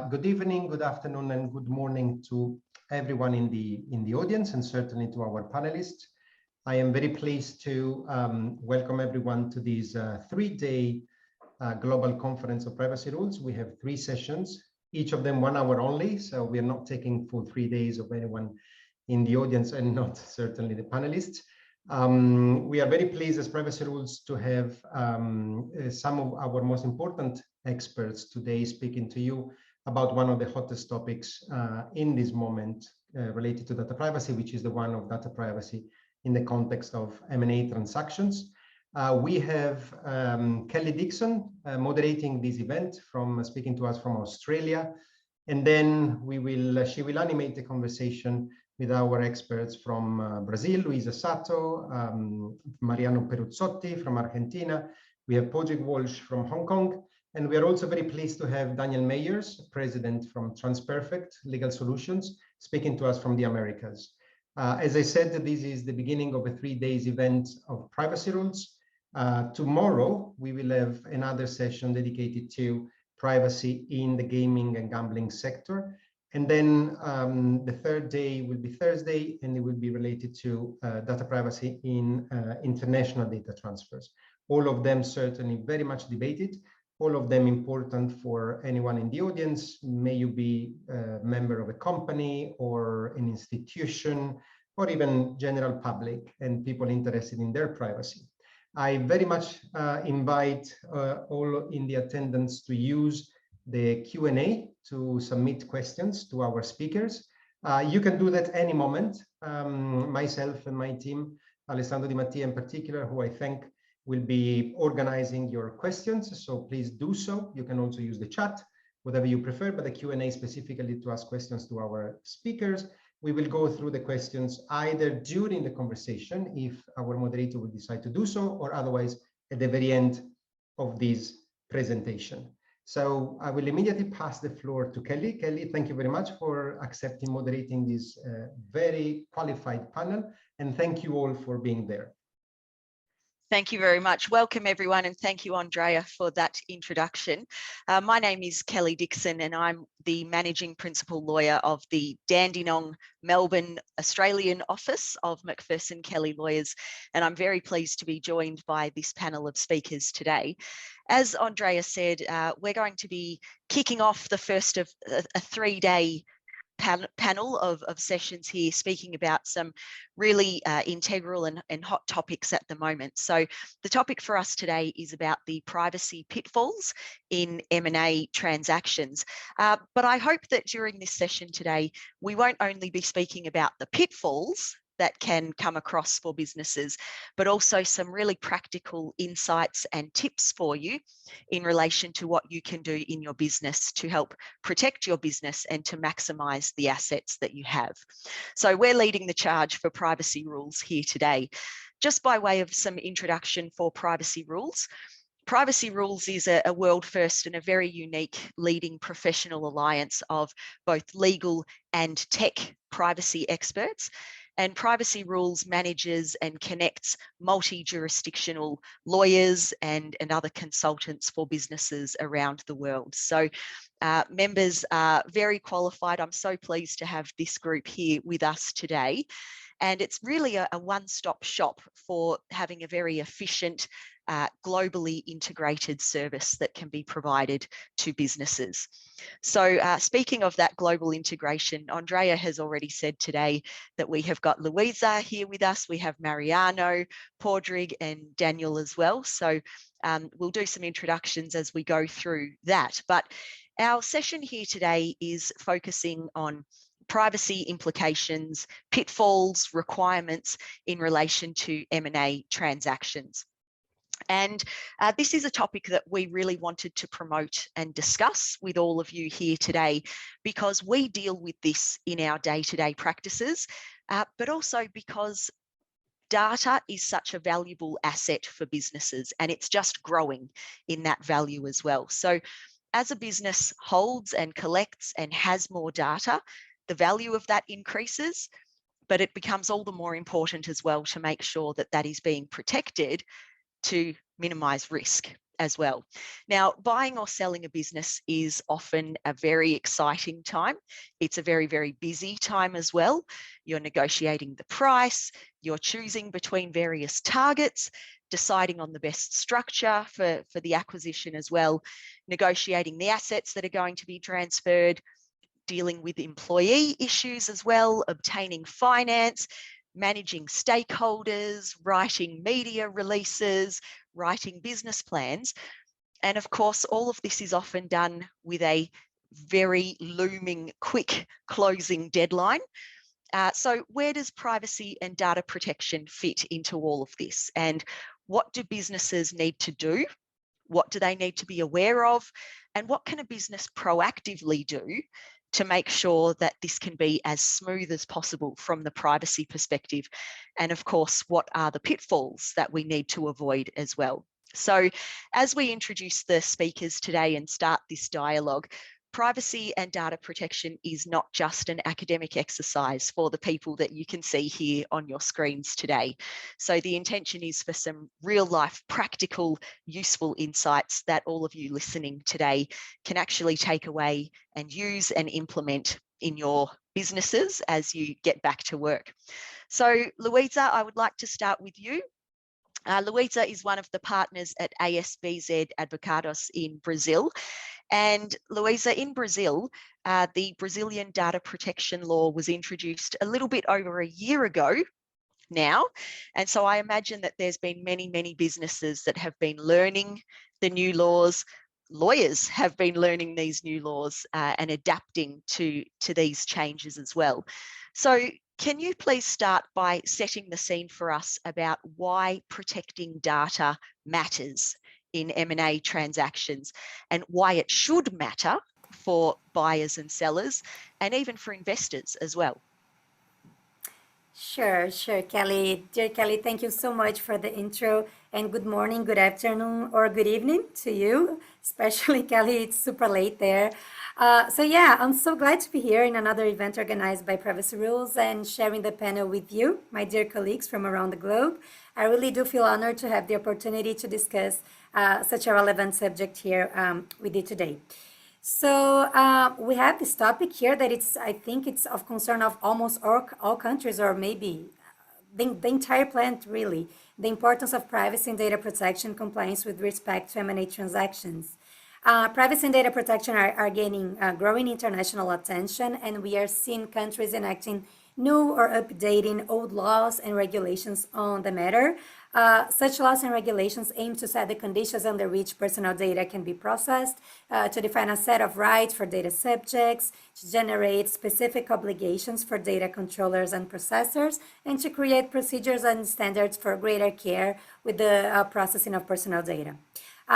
good evening, good afternoon, and good morning to everyone in the audience, and certainly to our panelists. I am very pleased to welcome everyone to this 3-day global conference of privacy rules. We have 3 sessions, each of them 1 hour only, so we are not taking full 3 days of anyone in the audience, and not certainly the panelists. We are very pleased as Privacy Rules to have some of our most important experts today speaking to you about one of the hottest topics in this moment related to data privacy, which is the one of data privacy in the context of M&A transactions. We have Kelly Dickson moderating this event, speaking to us from Australia, and then she will animate the conversation with our experts from Brazil, Luiza Sato, Mariano Peruzzotti from Argentina. We have Pádraig Walsh from Hong Kong, and we are also very pleased to have Daniel Meyers, president from TransPerfect Legal Solutions, speaking to us from the Americas. As I said, this is the beginning of a 3-day event of Privacy Rules. Tomorrow, we will have another session dedicated to privacy in the gaming and gambling sector. And then the 3rd day will be Thursday, and it will be related to data privacy in international data transfers. All of them certainly very much debated, all of them important for anyone in the audience. May you be a member of a company or an institution, or even general public and people interested in their privacy. I very much invite all in the attendance to use the Q&A to submit questions to our speakers. You can do that any moment. Myself and my team, Alessandro Di Mattia in particular, who I thank, will be organizing your questions, so please do so. You can also use the chat, whatever you prefer, but the Q&A specifically to ask questions to our speakers. We will go through the questions either during the conversation, if our moderator will decide to do so, or otherwise at the very end of this presentation. So I will immediately pass the floor to Kelly. Kelly, thank you very much for accepting moderating this very qualified panel, and thank you all for being there. Thank you very much. Welcome, everyone, and thank you, Andrea, for that introduction. My name is Kelly Dickson, and I'm the Managing Principal Lawyer of the Dandenong, Melbourne, Australian office of McPherson Kelly Lawyers, and I'm very pleased to be joined by this panel of speakers today. As Andrea said, we're going to be kicking off the first of a 3-day panel of sessions here, speaking about some really integral and hot topics at the moment. So the topic for us today is about the privacy pitfalls in M&A transactions. But I hope that during this session today, we won't only be speaking about the pitfalls that can come across for businesses, but also some really practical insights and tips for you in relation to what you can do in your business to help protect your business and to maximize the assets that you have. So we're leading the charge for Privacy Rules here today. Just by way of some introduction for Privacy Rules, Privacy Rules is a world first and a very unique leading professional alliance of both legal and tech privacy experts. And Privacy Rules manages and connects multi-jurisdictional lawyers and other consultants for businesses around the world. So members are very qualified. I'm so pleased to have this group here with us today. And it's really a one-stop shop for having a very efficient, globally integrated service that can be provided to businesses. So speaking of that global integration, Andrea has already said today that we have got Luiza here with us. We have Mariano, Pádraig, and Daniel as well. So we'll do some introductions as we go through that. But our session here today is focusing on privacy implications, pitfalls, requirements in relation to M&A transactions. And this is a topic that we really wanted to promote and discuss with all of you here today, because we deal with this in our day-to-day practices, but also because data is such a valuable asset for businesses, and it's just growing in that value as well. So as a business holds and collects and has more data, the value of that increases, but it becomes all the more important as well to make sure that that is being protected to minimize risk as well. Now, buying or selling a business is often a very exciting time. It's a very, very busy time as well. You're negotiating the price, you're choosing between various targets, deciding on the best structure for the acquisition as well, negotiating the assets that are going to be transferred, dealing with employee issues as well, obtaining finance, managing stakeholders, writing media releases, writing business plans. And of course, all of this is often done with a very looming, quick closing deadline. So where does privacy and data protection fit into all of this? And what do businesses need to do? What do they need to be aware of? And what can a business proactively do to make sure that this can be as smooth as possible from the privacy perspective? And of course, what are the pitfalls that we need to avoid as well? So as we introduce the speakers today and start this dialogue, privacy and data protection is not just an academic exercise for the people that you can see here on your screens today. So the intention is for some real life, practical, useful insights that all of you listening today can actually take away and use and implement in your businesses as you get back to work. So Luiza, I would like to start with you. Luiza is one of the partners at ASBZ Advocados in Brazil. And Luiza, in Brazil, the Brazilian data protection law was introduced a little bit over a year ago now. And so I imagine that there's been many, many businesses that have been learning the new laws. Lawyers have been learning these new laws and adapting to these changes as well. So can you please start by setting the scene for us about why protecting data matters in M&A transactions and why it should matter for buyers and sellers and even for investors as well? Sure, Kelly. Dear Kelly, thank you so much for the intro, and good morning, good afternoon, or good evening to you, especially Kelly, it's super late there. So yeah, I'm so glad to be here in another event organized by PrivacyRules and sharing the panel with you, my dear colleagues from around the globe. I really do feel honored to have the opportunity to discuss such a relevant subject here with you today. So we have this topic here that I think it's of concern of almost all countries, or maybe the entire planet really, the importance of privacy and data protection compliance with respect to M&A transactions. Privacy and data protection are gaining growing international attention, and we are seeing countries enacting new or updating old laws and regulations on the matter. Such laws and regulations aim to set the conditions under which personal data can be processed, to define a set of rights for data subjects, to generate specific obligations for data controllers and processors, and to create procedures and standards for greater care with the processing of personal data.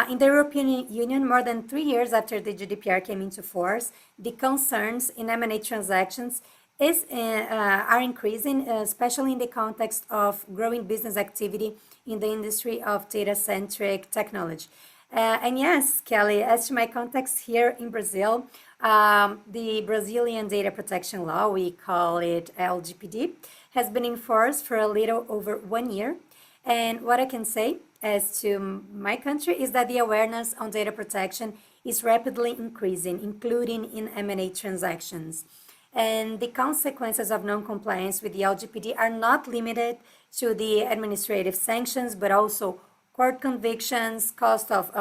In the European Union, more than 3 years after the GDPR came into force, the concerns in M&A transactions are increasing, especially in the context of growing business activity in the industry of data-centric technology. And yes, Kelly, as to my context here in Brazil, the Brazilian data protection law, we call it LGPD, has been in force for a little over 1 year. And what I can say as to my country is that the awareness on data protection is rapidly increasing, including in M&A transactions. And the consequences of non-compliance with the LGPD are not limited to the administrative sanctions, but also court convictions, cost of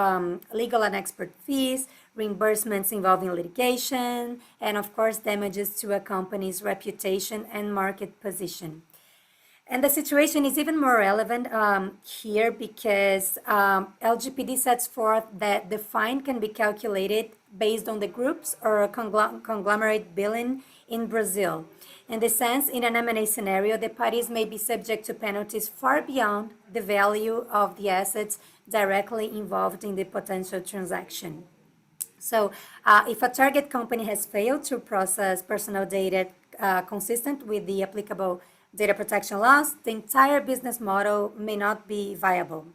legal and expert fees, reimbursements involving litigation, and of course damages to a company's reputation and market position. And the situation is even more relevant here because LGPD sets forth that the fine can be calculated based on the groups or conglomerate billing in Brazil. In this sense, in an M&A scenario, the parties may be subject to penalties far beyond the value of the assets directly involved in the potential transaction. So if a target company has failed to process personal data consistent with the applicable data protection laws, the entire business model may not be viable.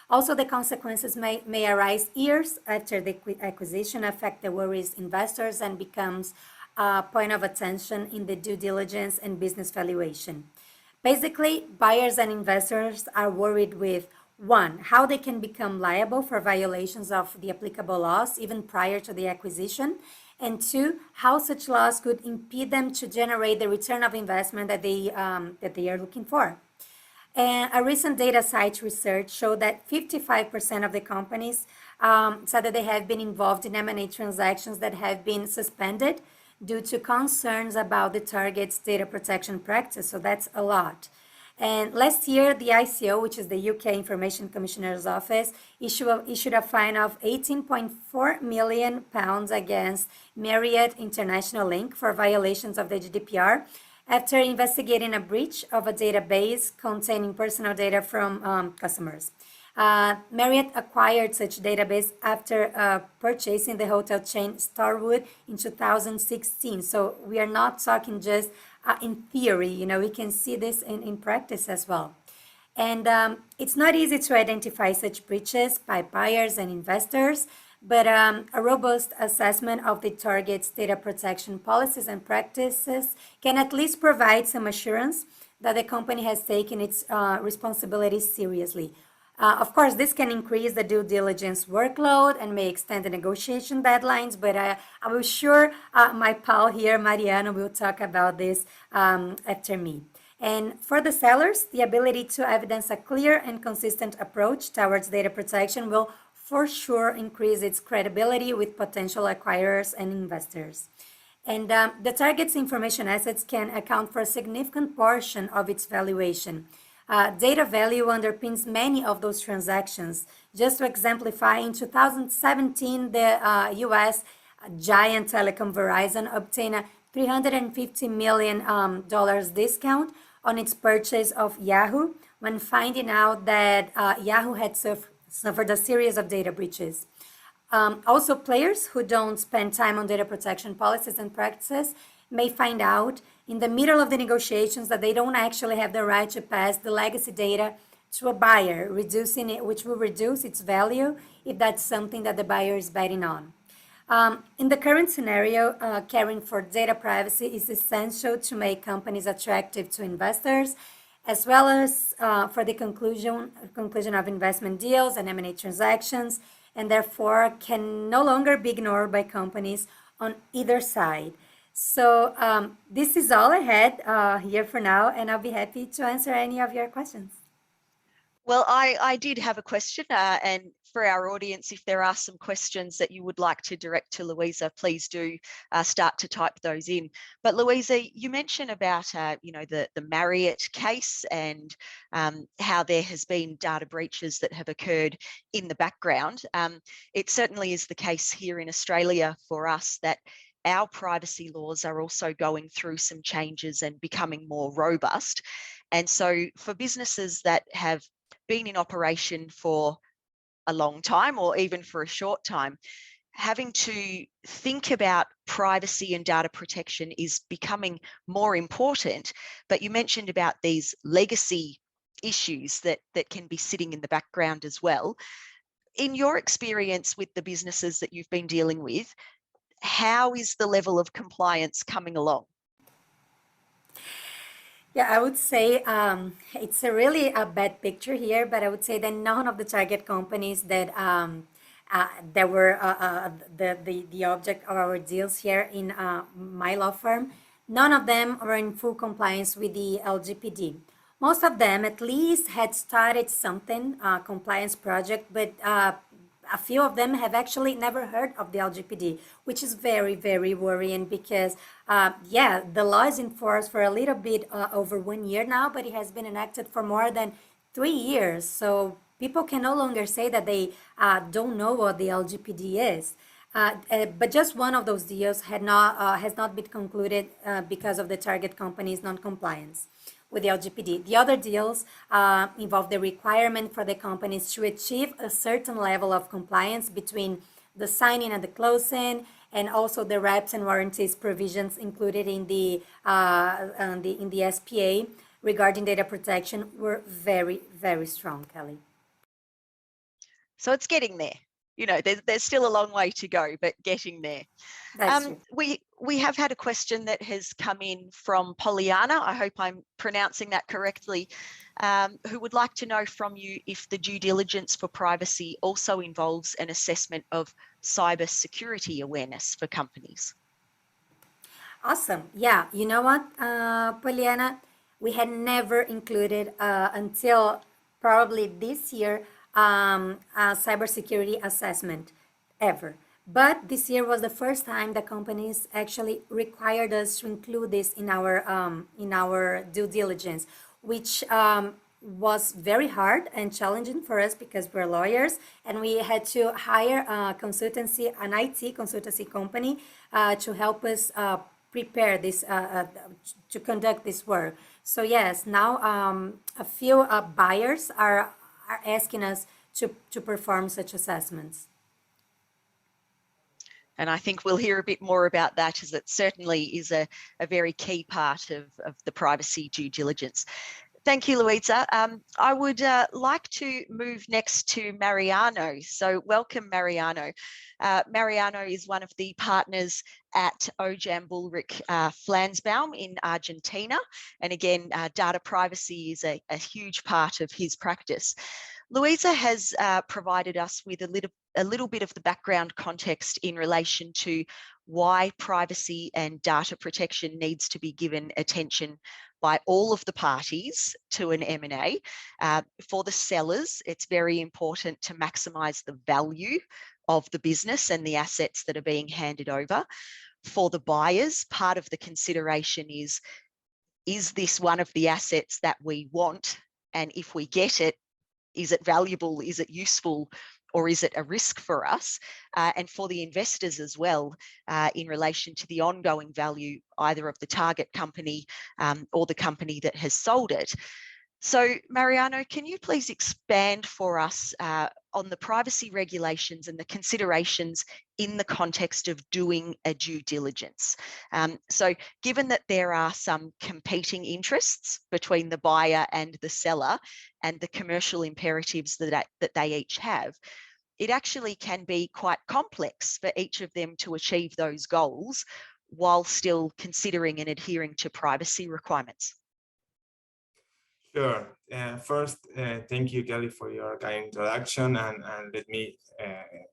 Also, the consequences may arise years after the acquisition, affect the worries investors, and becomes a point of attention in the due diligence and business valuation. Basically, buyers and investors are worried with One, how they can become liable for violations of the applicable laws even prior to the acquisition. And two, how such laws could impede them to generate the return of investment that they are looking for. And a recent data site research showed that 55% of the companies said that they have been involved in M&A transactions that have been suspended due to concerns about the target's data protection practice. So that's a lot. And last year, the ICO, which is the UK Information Commissioner's Office, issued a fine of £18.4 million against Marriott International Inc. for violations of the GDPR after investigating a breach of a database containing personal data from customers. Marriott acquired such database after purchasing the hotel chain Starwood in 2016. So we are not talking just in theory, we can see this in practice as well. And it's not easy to identify such breaches by buyers and investors, but a robust assessment of the target's data protection policies and practices can at least provide some assurance that the company has taken its responsibilities seriously. Of course, this can increase the due diligence workload and may extend the negotiation deadlines, but I'm sure my pal here, Mariano, will talk about this after me. And for the sellers, the ability to evidence a clear and consistent approach towards data protection will for sure increase its credibility with potential acquirers and investors. And the target's information assets can account for a significant portion of its valuation. Data value underpins many of those transactions. Just to exemplify, in 2017, the US giant telecom Verizon obtained a $350 million discount on its purchase of Yahoo when finding out that Yahoo had suffered a series of data breaches. Also, players who don't spend time on data protection policies and practices may find out in the middle of the negotiations that they don't actually have the right to pass the legacy data to a buyer, reducing it, which will reduce its value if that's something that the buyer is betting on. In the current scenario, caring for data privacy is essential to make companies attractive to investors, as well as for the conclusion of investment deals and M&A transactions, and therefore can no longer be ignored by companies on either side. So this is all I had here for now, and I'll be happy to answer any of your questions. Well, I did have a question, and for our audience, if there are some questions that you would like to direct to Luiza, please do start to type those in. But Luiza, you mentioned about the Marriott case and how there has been data breaches that have occurred in the background. It certainly is the case here in Australia for us that our privacy laws are also going through some changes and becoming more robust. And so for businesses that have been in operation for a long time or even for a short time, having to think about privacy and data protection is becoming more important. But you mentioned about these legacy issues that can be sitting in the background as well. In your experience with the businesses that you've been dealing with, how is the level of compliance coming along? Yeah, I would say it's a really a bad picture here, but I would say that none of the target companies that were the object of our deals here in my law firm, none of them were in full compliance with the LGPD. Most of them at least had started something, compliance project, but a few of them have actually never heard of the LGPD, which is very, very worrying because, the law is in force for a little bit over 1 year now, but it has been enacted for more than 3 years. So people can no longer say that they don't know what the LGPD is. But just one of those deals has not been concluded because of the target company's non-compliance with the LGPD. The other deals involve the requirement for the companies to achieve a certain level of compliance between the signing and the closing, and also the reps and warranties provisions included in the SPA regarding data protection were very, very strong, Kelly. So it's getting there. you know, there's still a long way to go, but getting there. That's true. We have had a question that has come in from Pollyanna. I hope I'm pronouncing that correctly. Who would like to know from you if the due diligence for privacy also involves an assessment of cyber security awareness for companies. Awesome. Yeah, you know what, Poliana, we had never included until probably this year a cybersecurity assessment ever. But this year was the first time the companies actually required us to include this in our due diligence, which was very hard and challenging for us because we're lawyers and we had to hire a consultancy, an IT consultancy company to help us prepare this, to conduct this work. So yes, now a few buyers are asking us to perform such assessments. And I think we'll hear a bit more about that, as it certainly is a very key part of the privacy due diligence. Thank you, Luiza. I would like to move next to Mariano. So welcome, Mariano. Mariano is one of the partners at Ojam Bullrich Flansbaum in Argentina. And again, data privacy is a huge part of his practice. Luiza has provided us with a little bit of the background context in relation to why privacy and data protection needs to be given attention by all of the parties to an M&A. For the sellers, it's very important to maximise the value of the business and the assets that are being handed over. For the buyers, part of the consideration is this one of the assets that we want? And if we get it, is it valuable? Is it useful? Or is it a risk for us? And for the investors as well, in relation to the ongoing value, either of the target company or the company that has sold it. So Mariano, can you please expand for us on the privacy regulations and the considerations in the context of doing a due diligence? So given that there are some competing interests between the buyer and the seller and the commercial imperatives that they each have, it actually can be quite complex for each of them to achieve those goals while still considering and adhering to privacy requirements. Sure. First, thank you, Kelly, for your kind introduction, and let me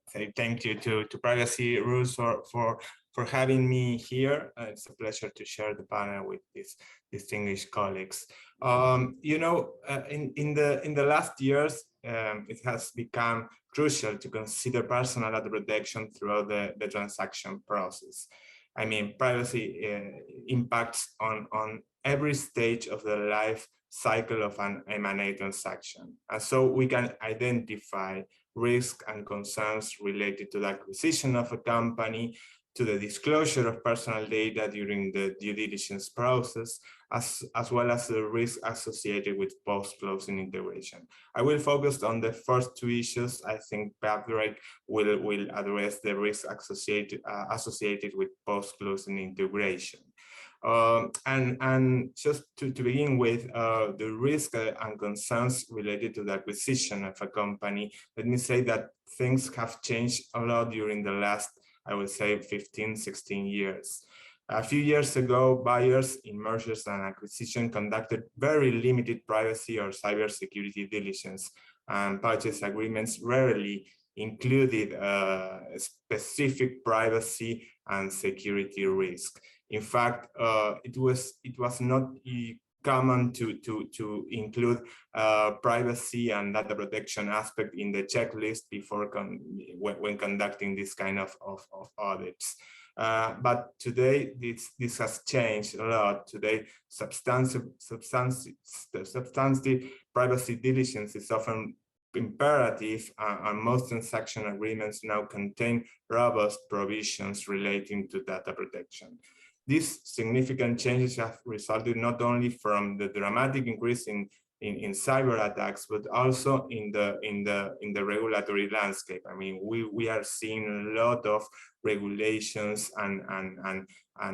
say thank you to PrivacyRules for having me here. It's a pleasure to share the panel with these distinguished colleagues. You know, in the last years, it has become crucial to consider personal data protection throughout the transaction process. I mean, privacy impacts on every stage of the life cycle of an M&A transaction. And so we can identify risks and concerns related to the acquisition of a company, to the disclosure of personal data during the due diligence process, as well as the risk associated with post-closing integration. I will focus on the first two issues. I think Pádraig will address the risk associated with post-closing integration. And just to begin with, the risk and concerns related to the acquisition of a company, let me say that things have changed a lot during the last, I would say, 15, 16 years. A few years ago, buyers in mergers and acquisition conducted very limited privacy or cybersecurity diligence, and purchase agreements rarely included specific privacy and security risk. In fact, it was not common to include privacy and data protection aspect in the checklist before when conducting this kind of audits. But today this has changed a lot. Today, substantive privacy diligence is often imperative, and most transaction agreements now contain robust provisions relating to data protection. These significant changes have resulted not only from the dramatic increase in cyber attacks, but also in the regulatory landscape. I mean, we are seeing a lot of regulations and I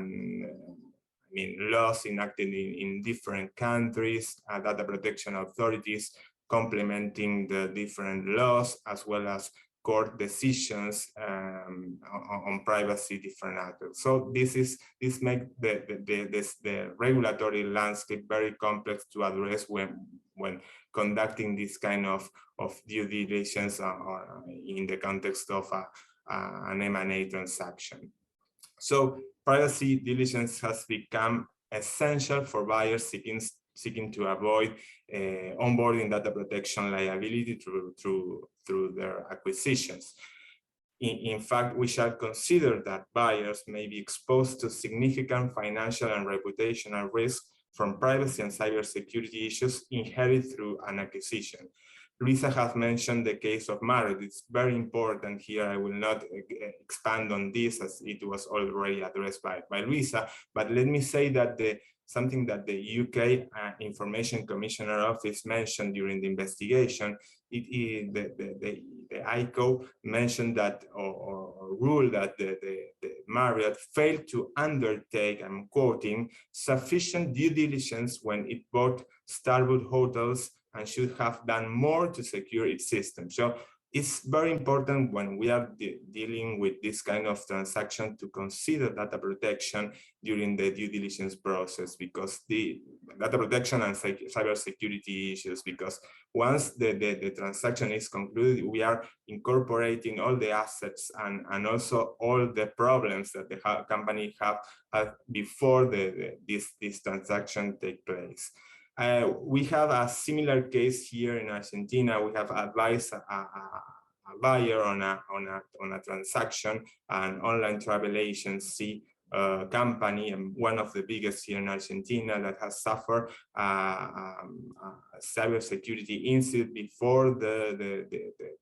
mean, laws enacted in different countries, data protection authorities complementing the different laws, as well as court decisions on privacy different actors. So this makes the regulatory landscape very complex to address when conducting this kind of due diligence or in the context of an M&A transaction. So privacy diligence has become essential for buyers seeking to avoid onboarding data protection liability through their acquisitions. In fact, we shall consider that buyers may be exposed to significant financial and reputational risk from privacy and cybersecurity issues inherited through an acquisition. Luiza has mentioned the case of Marriott. It's very important here. I will not expand on this as it was already addressed by Luiza, but let me say that something that the UK Information Commissioner Office mentioned during the investigation, the ICO mentioned that or ruled that the Marriott failed to undertake, I'm quoting, sufficient due diligence when it bought Starwood hotels and should have done more to secure its system. So it's very important when we are dealing with this kind of transaction to consider data protection during the due diligence process, because the data protection and cybersecurity issues, because once the transaction is concluded, we are incorporating all the assets and also all the problems that the company have before this transaction take place. We have a similar case here in Argentina. We have advised a buyer on a transaction, an online travel agency company, and one of the biggest here in Argentina, that has suffered a cybersecurity incident before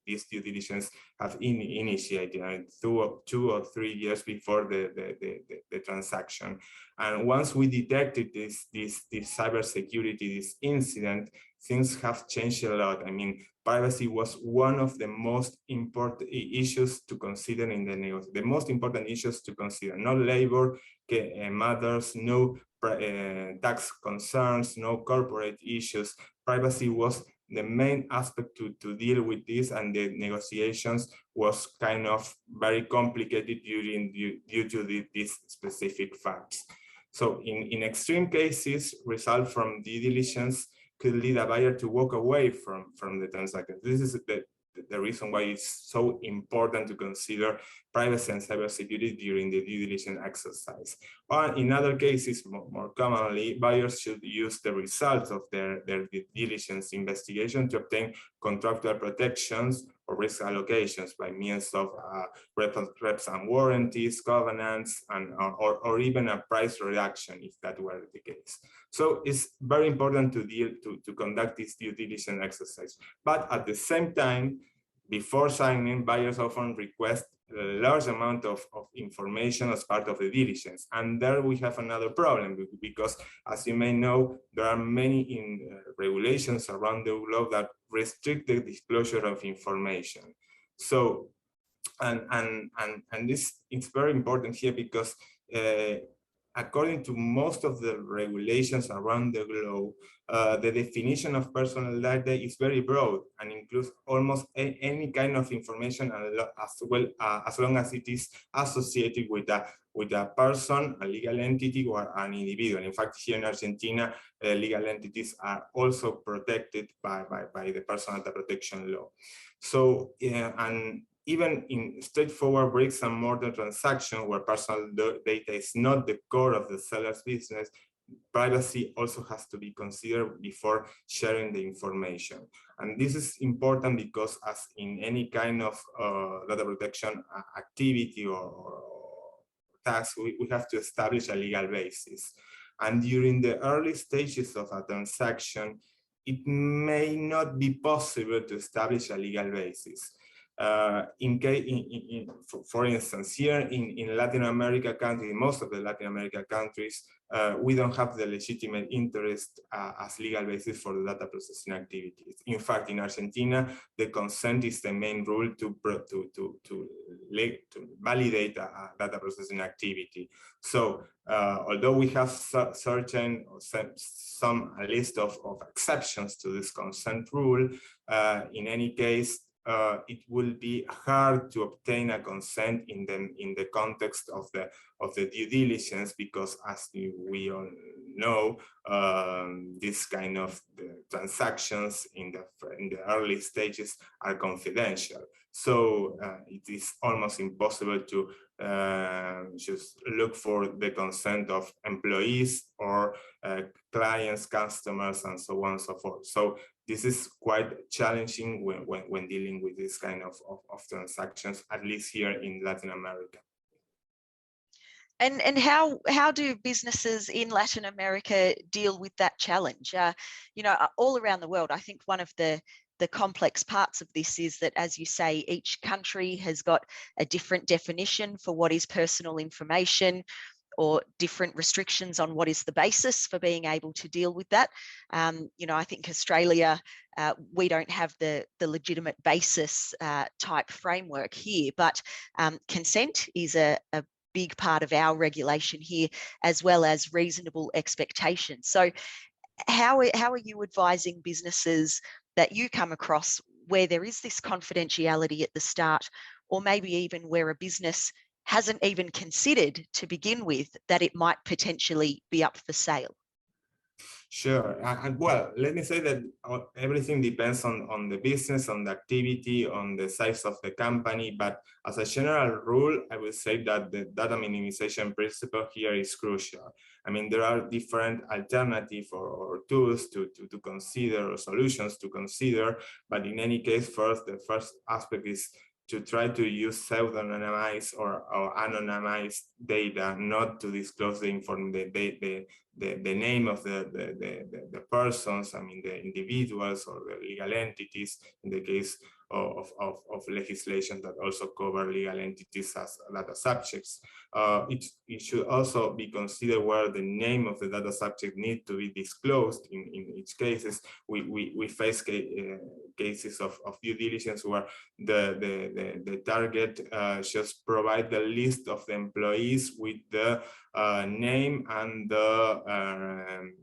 this due diligence have initiated, 2 or 3 years before the transaction. And once we detected this cybersecurity, this incident, things have changed a lot. I mean, privacy was one of the most important issues to consider in the negotiation. The most important issues to consider, no labor matters, no tax concerns, no corporate issues. Privacy was the main aspect to deal with this, and the negotiations was kind of very complicated due to these specific facts. So in extreme cases, result from due diligence could lead a buyer to walk away from the transaction. This is the reason why it's so important to consider privacy and cybersecurity during the due diligence exercise. Or in other cases, more commonly, buyers should use the results of their due diligence investigation to obtain contractual protections or risk allocations by means of reps and warranties, covenants, or even a price reduction, if that were the case. So it's very important to conduct this due diligence exercise. But at the same time, before signing, buyers often request a large amount of information as part of the diligence. And there we have another problem, because as you may know, there are many regulations around the globe that restrict the disclosure of information. So, and this, it's very important here, because according to most of the regulations around the globe, the definition of personal data is very broad and includes almost any kind of information, as long as it is associated with a person, a legal entity, or an individual. In fact, here in Argentina, legal entities are also protected by the personal data protection law. So, and even in straightforward bricks and mortar transactions where personal data is not the core of the seller's business, privacy also has to be considered before sharing the information. And this is important because, as in any kind of data protection activity or task, we have to establish a legal basis. And during the early stages of a transaction, it may not be possible to establish a legal basis. For instance, here in Latin America countries, most of the Latin America countries, we don't have the legitimate interest as legal basis for the data processing activities. In fact, in Argentina, the consent is the main rule to validate a data processing activity. So, although we have some list of exceptions to this consent rule, in any case, it will be hard to obtain a consent in the context of the due diligence, because as we all know, this kind of transactions in the early stages are confidential. So it is almost impossible to just look for the consent of employees or clients, customers, and so on and so forth. So this is quite challenging when dealing with this kind of transactions, at least here in Latin America. And how do businesses in Latin America deal with that challenge? You know, all around the world, I think one of the complex parts of this is that, as you say, each country has got a different definition for what is personal information, or different restrictions on what is the basis for being able to deal with that. You know, I think Australia, we don't have the legitimate basis type framework here, but consent is a big part of our regulation here, as well as reasonable expectations. So how are you advising businesses that you come across where there is this confidentiality at the start, or maybe even where a business hasn't even considered to begin with that it might potentially be up for sale? Sure, and well, let me say that everything depends on the business, on the activity, on the size of the company, but as a general rule, I would say that the data minimization principle here is crucial. I mean, there are different alternatives or tools to consider, or solutions to consider, but in any case, the first aspect is to try to use pseudonymized or anonymized data, not to disclose the name of the persons, I mean the individuals or the legal entities, in the case of legislation that also cover legal entities as data subjects. It should also be considered where the name of the data subject needs to be disclosed in each cases. We face cases of due diligence where the target just provide the list of the employees with the name and the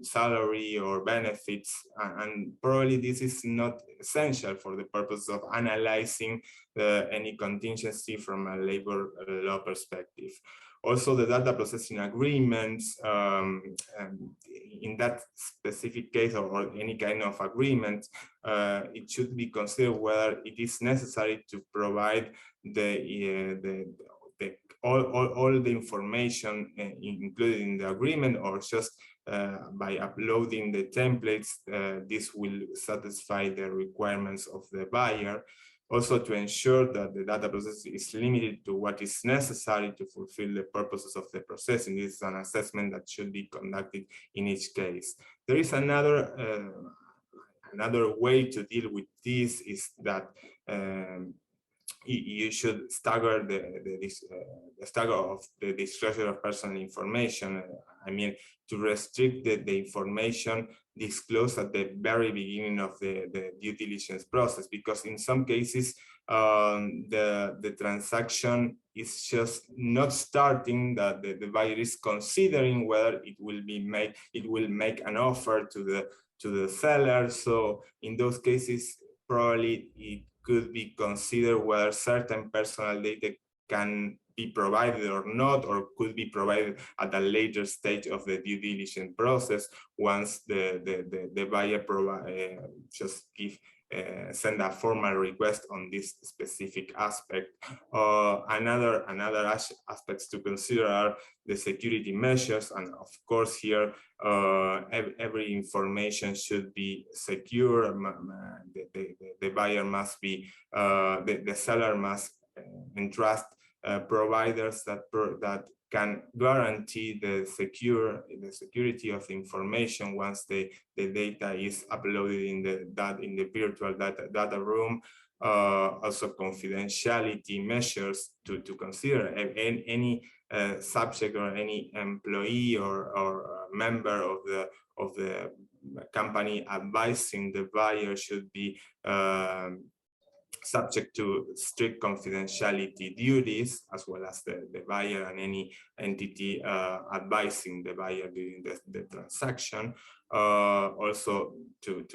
salary or benefits, and probably this is not essential for the purpose of analyzing any contingency from a labor law perspective. Also, the data processing agreements, in that specific case or any kind of agreement, it should be considered whether it is necessary to provide all the information included in the agreement, or just by uploading the templates, this will satisfy the requirements of the buyer. Also, to ensure that the data process is limited to what is necessary to fulfill the purposes of the processing. This is an assessment that should be conducted in each case. There is another way to deal with this, is that you should stagger the stagger of the disclosure of personal information. I mean, to restrict the information disclosed at the very beginning of the due diligence process, because in some cases the transaction is just not starting, that the buyer is considering whether it will make an offer to the seller. So in those cases, probably it could be considered whether certain personal data can be provided or not, or could be provided at a later stage of the due diligence process, once the buyer send a formal request on this specific aspect. Another aspects to consider are the security measures, and of course here every information should be secure. The buyer must be, the seller must entrust providers that can guarantee the security of the information once the data is uploaded in the virtual data room. Also, confidentiality measures to consider. Any subject or any employee or member of the company advising the buyer should be subject to strict confidentiality duties, as well as the buyer and any entity advising the buyer during the transaction. Also to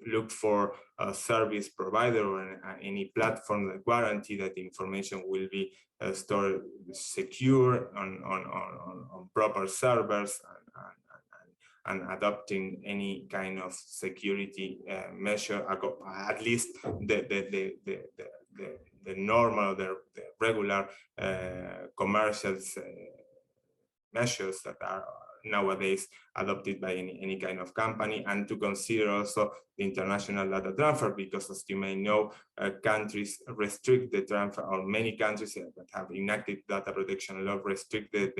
look for a service provider or any platform that guarantee that the information will be stored secure on proper servers, and adopting any kind of security measure, at least the normal, the regular commercial measures that are nowadays adopted by any kind of company, and to consider also the international data transfer, because as you may know, countries restrict the transfer, or many countries that have enacted data protection law restrict the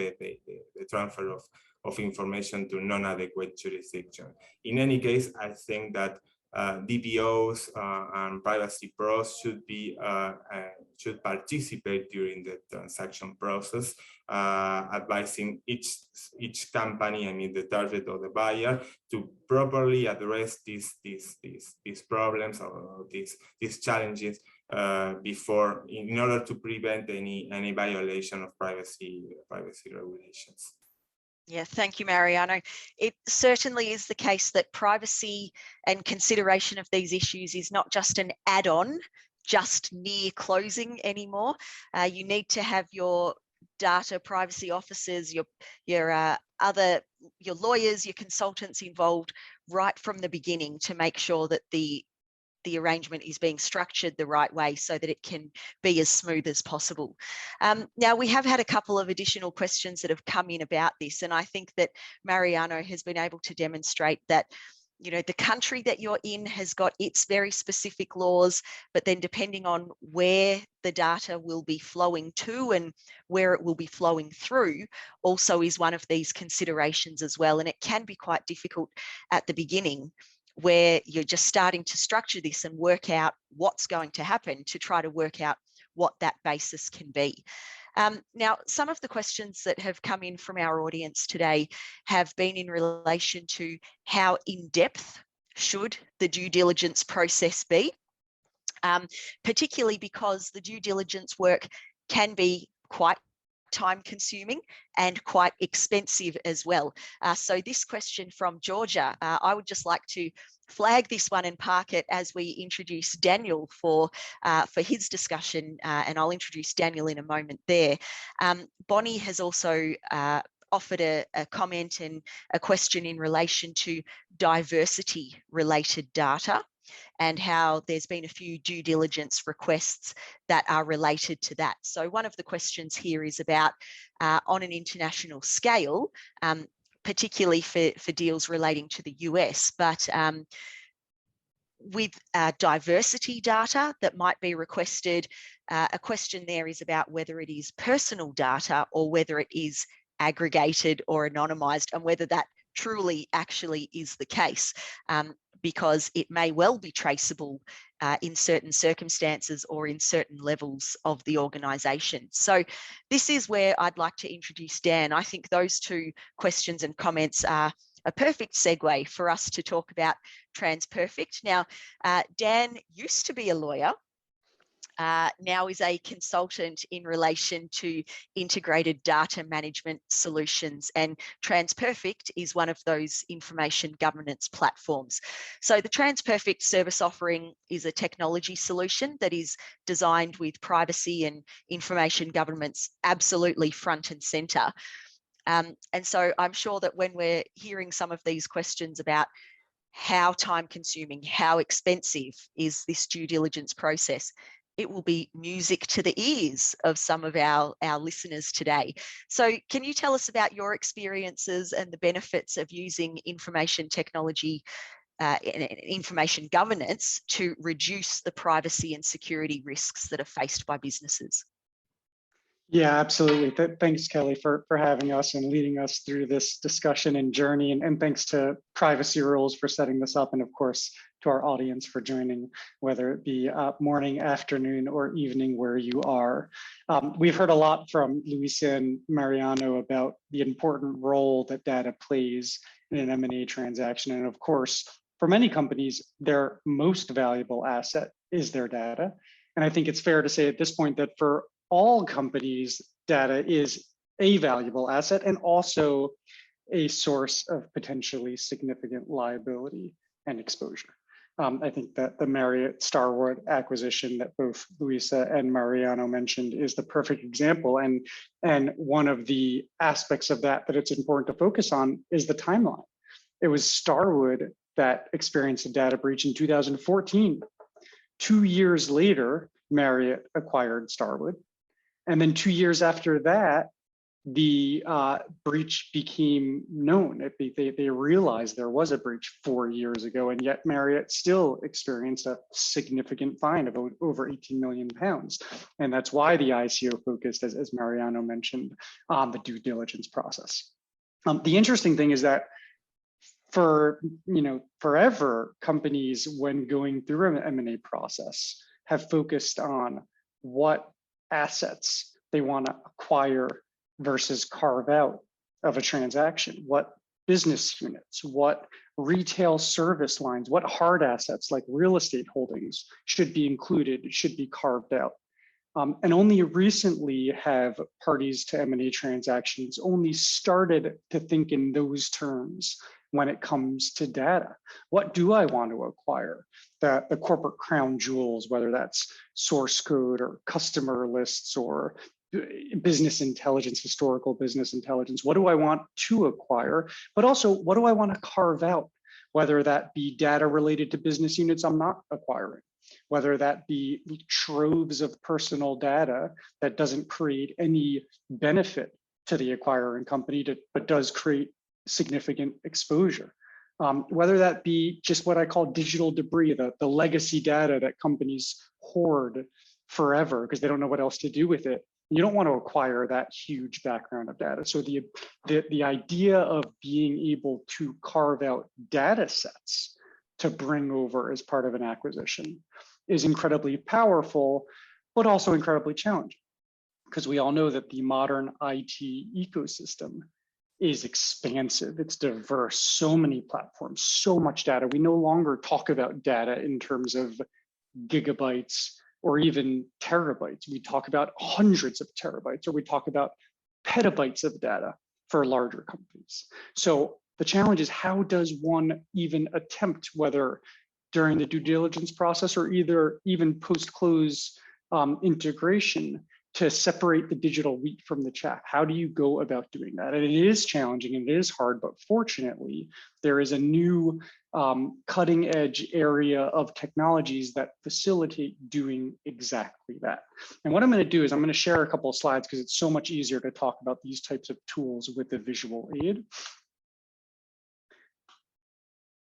transfer of information to non-adequate jurisdiction. In any case, I think that DPOs and privacy pros should participate during the transaction process, advising each company, I mean the target or the buyer, to properly address these problems or these challenges before, in order to prevent any violation of privacy regulations. Yeah, thank you, Mariano. It certainly is the case that privacy and consideration of these issues is not just an add-on, just near closing anymore. You need to have your data privacy officers, your lawyers, your consultants involved right from the beginning to make sure that the arrangement is being structured the right way so that it can be as smooth as possible. Now, we have had a couple of additional questions that have come in about this, and I think that Mariano has been able to demonstrate that, you know, the country that you're in has got its very specific laws, but then depending on where the data will be flowing to and where it will be flowing through also is one of these considerations as well. And it can be quite difficult at the beginning, where you're just starting to structure this and work out what's going to happen, to try to work out what that basis can be. Now, some of the questions that have come in from our audience today have been in relation to how in-depth should the due diligence process be, particularly because the due diligence work can be quite time-consuming and quite expensive as well. So this question from Georgia, I would just like to flag this one and park it as we introduce Daniel for his discussion, and I'll introduce Daniel in a moment there. Bonnie has also offered a comment and a question in relation to diversity-related data, and how there's been a few due diligence requests that are related to that. So one of the questions here is about on an international scale, particularly for deals relating to the US, but with diversity data that might be requested, a question there is about whether it is personal data or whether it is aggregated or anonymized, and whether that truly actually is the case. Because it may well be traceable in certain circumstances or in certain levels of the organisation. So this is where I'd like to introduce Dan. I think those two questions and comments are a perfect segue for us to talk about TransPerfect. Now, Dan used to be a lawyer, now is a consultant in relation to integrated data management solutions, and TransPerfect is one of those information governance platforms. So the TransPerfect service offering is a technology solution that is designed with privacy and information governance absolutely front and center. And so I'm sure that when we're hearing some of these questions about how time consuming, how expensive is this due diligence process, it will be music to the ears of some of our listeners today. So can you tell us about your experiences and the benefits of using information technology and information governance to reduce the privacy and security risks that are faced by businesses? Yeah, absolutely. Thanks, Kelly, for having us and leading us through this discussion and journey. And thanks to PrivacyRules for setting this up. And of course, to our audience for joining, whether it be morning, afternoon, or evening where you are. We've heard a lot from Luiza and Mariano about the important role that data plays in an M&A transaction. And of course, for many companies, their most valuable asset is their data. And I think it's fair to say at this point that for all companies, data is a valuable asset and also a source of potentially significant liability and exposure. I think that the Marriott Starwood acquisition that both Luiza and Mariano mentioned is the perfect example. And one of the aspects of that it's important to focus on is the timeline. It was Starwood that experienced a data breach in 2014. 2 years later, Marriott acquired Starwood. And then 2 years after that, the breach became known. They realized there was a breach 4 years ago, and yet Marriott still experienced a significant fine of over 18 million pounds. And that's why the ICO focused, as Mariano mentioned, on the due diligence process. The interesting thing is that for forever, companies, when going through an M&A process, have focused on what assets they want to acquire versus carve out of a transaction, what business units, what retail service lines, what hard assets like real estate holdings should be included, should be carved out. And only recently have parties to M&A transactions only started to think in those terms when it comes to data. What do I want to acquire? The corporate crown jewels, whether that's source code or customer lists or business intelligence, historical business intelligence. What do I want to acquire? But also, what do I want to carve out? Whether that be data related to business units I'm not acquiring, whether that be troves of personal data that doesn't create any benefit to the acquiring company, but does create significant exposure. Whether that be just what I call digital debris, the legacy data that companies hoard forever because they don't know what else to do with it. You don't want to acquire that huge background of data. So the idea of being able to carve out data sets to bring over as part of an acquisition is incredibly powerful, but also incredibly challenging, because we all know that the modern IT ecosystem is expansive, it's diverse, so many platforms, so much data. We no longer talk about data in terms of gigabytes or even terabytes. We talk about hundreds of terabytes, or we talk about petabytes of data for larger companies. So the challenge is, how does one even attempt, whether during the due diligence process or even post-close integration, to separate the digital wheat from the chaff? How do you go about doing that? And it is challenging and it is hard, but fortunately, there is a new cutting edge area of technologies that facilitate doing exactly that. And what I'm going to do is I'm going to share a couple of slides because it's so much easier to talk about these types of tools with a visual aid.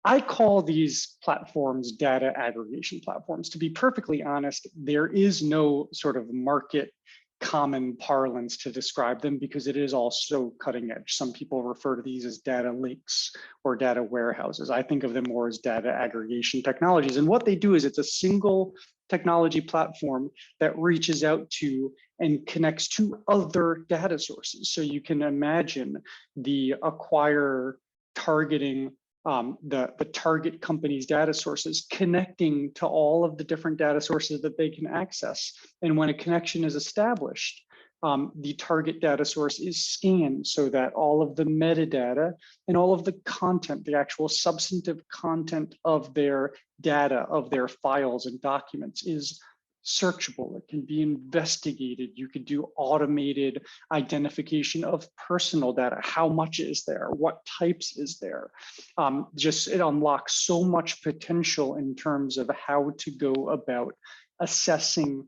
I call these platforms data aggregation platforms. To be perfectly honest, there is no sort of market common parlance to describe them because it is all so cutting edge. Some people refer to these as data lakes or data warehouses. I think of them more as data aggregation technologies. And what they do is it's a single technology platform that reaches out to and connects to other data sources. So you can imagine the acquirer targeting the target company's data sources, connecting to all of the different data sources that they can access. And when a connection is established, the target data source is scanned so that all of the metadata and all of the content, the actual substantive content of their data, of their files and documents is searchable. It can be investigated. You could do automated identification of personal data. How much is there? What types is there? It unlocks so much potential in terms of how to go about assessing,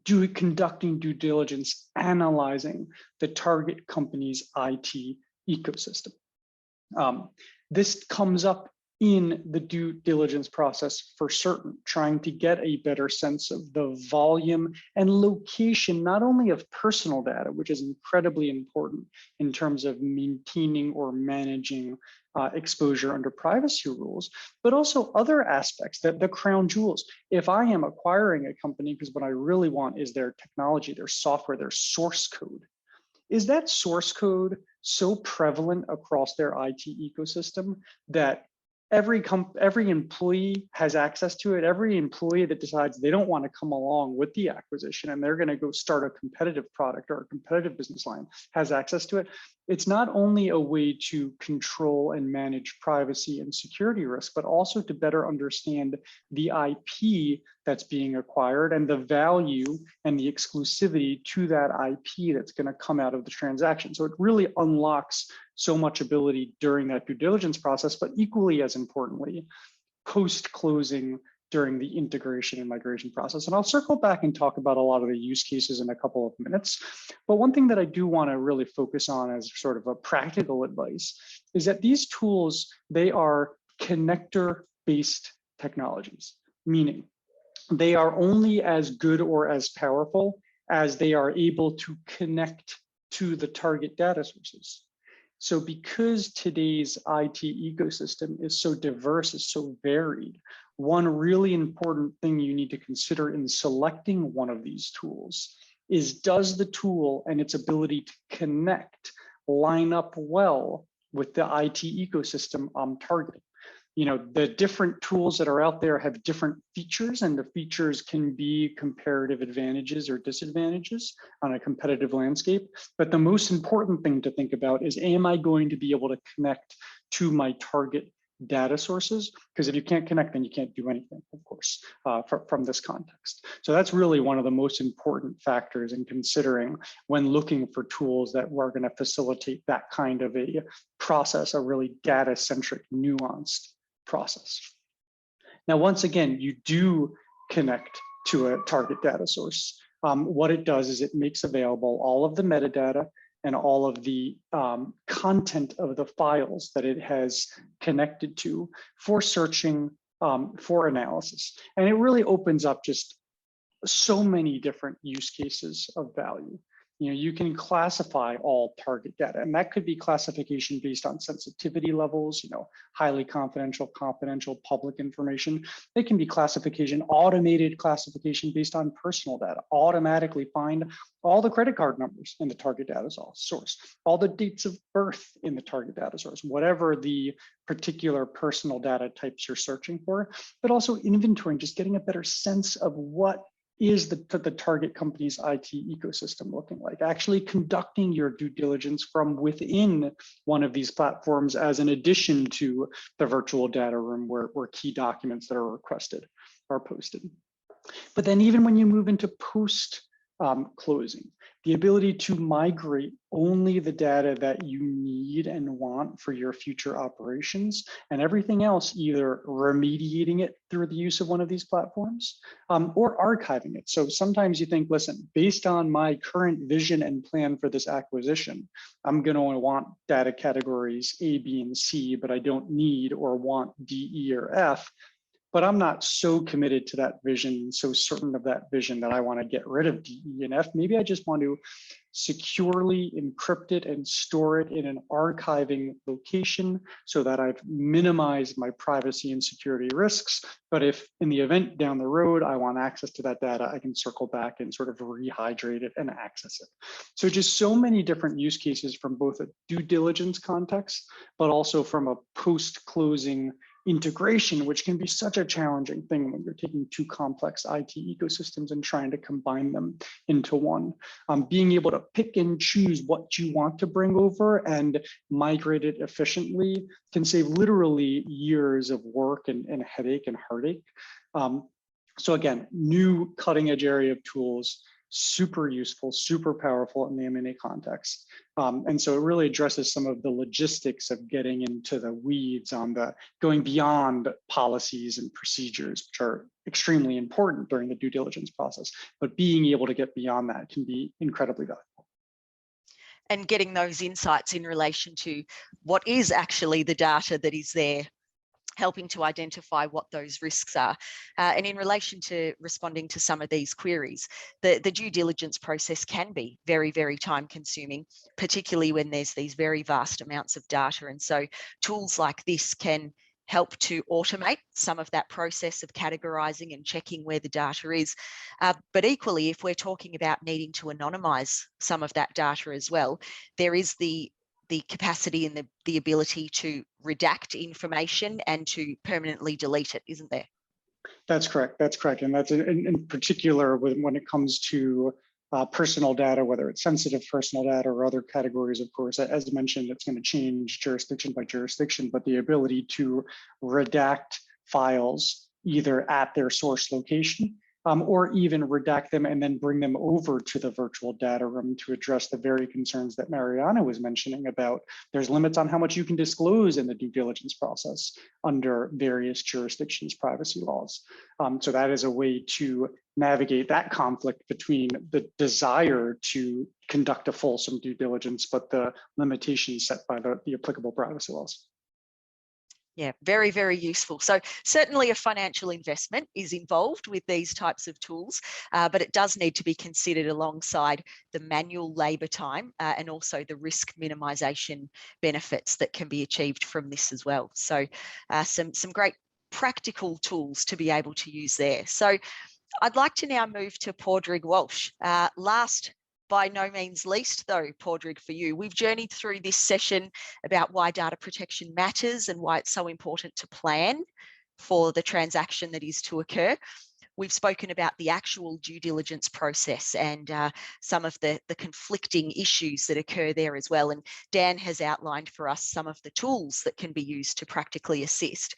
conducting due diligence, analyzing the target company's IT ecosystem. This comes up in the due diligence process for certain, trying to get a better sense of the volume and location, not only of personal data, which is incredibly important in terms of maintaining or managing exposure under privacy rules, but also other aspects, the crown jewels. If I am acquiring a company, because what I really want is their technology, their software, their source code, is that source code so prevalent across their IT ecosystem that every employee has access to it. Every employee that decides they don't want to come along with the acquisition and they're going to go start a competitive product or a competitive business line has access to it. It's not only a way to control and manage privacy and security risk, but also to better understand the IP that's being acquired and the value and the exclusivity to that IP that's going to come out of the transaction. So it really unlocks so much ability during that due diligence process, but equally as importantly, post-closing during the integration and migration process. And I'll circle back and talk about a lot of the use cases in a couple of minutes. But one thing that I do want to really focus on as sort of a practical advice is that these tools, they are connector-based technologies, meaning they are only as good or as powerful as they are able to connect to the target data sources. So because today's IT ecosystem is so diverse, is so varied, one really important thing you need to consider in selecting one of these tools is, does the tool and its ability to connect line up well with the IT ecosystem I'm targeting? You know, the different tools that are out there have different features, and the features can be comparative advantages or disadvantages on a competitive landscape. But the most important thing to think about is, am I going to be able to connect to my target data sources? Because if you can't connect, then you can't do anything, of course, from this context. So that's really one of the most important factors in considering when looking for tools that are going to facilitate that kind of a process, a really data-centric, nuanced process. Now, once again, you do connect to a target data source. What it does is it makes available all of the metadata and all of the content of the files that it has connected to for searching, for analysis. And it really opens up just so many different use cases of value. You know, you can classify all target data, and that could be classification based on sensitivity levels, you know, highly confidential, confidential, public information. It can be classification, automated classification based on personal data, automatically find all the credit card numbers in the target data source, all the dates of birth in the target data source, whatever the particular personal data types you're searching for, but also inventorying, just getting a better sense of what is the target company's IT ecosystem looking like, actually conducting your due diligence from within one of these platforms as an addition to the virtual data room where key documents that are requested are posted. But then even when you move into post-closing, the ability to migrate only the data that you need and want for your future operations, and everything else either remediating it through the use of one of these platforms or archiving it. So sometimes you think, listen, based on my current vision and plan for this acquisition, I'm going to want data categories A, B, and C, but I don't need or want D, E, or F. But I'm not so committed to that vision, so certain of that vision that I want to get rid of D, E, and F. Maybe I just want to securely encrypt it and store it in an archiving location so that I've minimized my privacy and security risks. But if in the event down the road, I want access to that data, I can circle back and sort of rehydrate it and access it. So just so many different use cases from both a due diligence context, but also from a post-closing integration, which can be such a challenging thing when you're taking two complex IT ecosystems and trying to combine them into one. Being able to pick and choose what you want to bring over and migrate it efficiently can save literally years of work and headache and heartache. So again, new cutting edge area of tools, super useful, super powerful in the M&A context. And so it really addresses some of the logistics of getting into the weeds on the going beyond policies and procedures, which are extremely important during the due diligence process. But being able to get beyond that can be incredibly valuable. And getting those insights in relation to what is actually the data that is there, helping to identify what those risks are. And in relation to responding to some of these queries, the due diligence process can be very, very time consuming, particularly when there's these very vast amounts of data. And so tools like this can help to automate some of that process of categorizing and checking where the data is. But equally, if we're talking about needing to anonymize some of that data as well, there is the the capacity and the ability to redact information and to permanently delete it, isn't there? That's correct. That's correct. And that's in particular when it comes to personal data, whether it's sensitive personal data or other categories, of course, as mentioned, it's going to change jurisdiction by jurisdiction, but the ability to redact files either at their source location or even redact them and then bring them over to the virtual data room to address the very concerns that Mariano was mentioning about there's limits on how much you can disclose in the due diligence process under various jurisdictions' privacy laws. So that is a way to navigate that conflict between the desire to conduct a fulsome due diligence, but the limitations set by the applicable privacy laws. Yeah, very, very useful. So certainly a financial investment is involved with these types of tools, but it does need to be considered alongside the manual labour time and also the risk minimisation benefits that can be achieved from this as well. So some great practical tools to be able to use there. So I'd like to now move to Pádraig Walsh. Last by no means least, though, Pádraig, for you, we've journeyed through this session about why data protection matters and why it's so important to plan for the transaction that is to occur. We've spoken about the actual due diligence process and some of the conflicting issues that occur there as well. And Dan has outlined for us some of the tools that can be used to practically assist.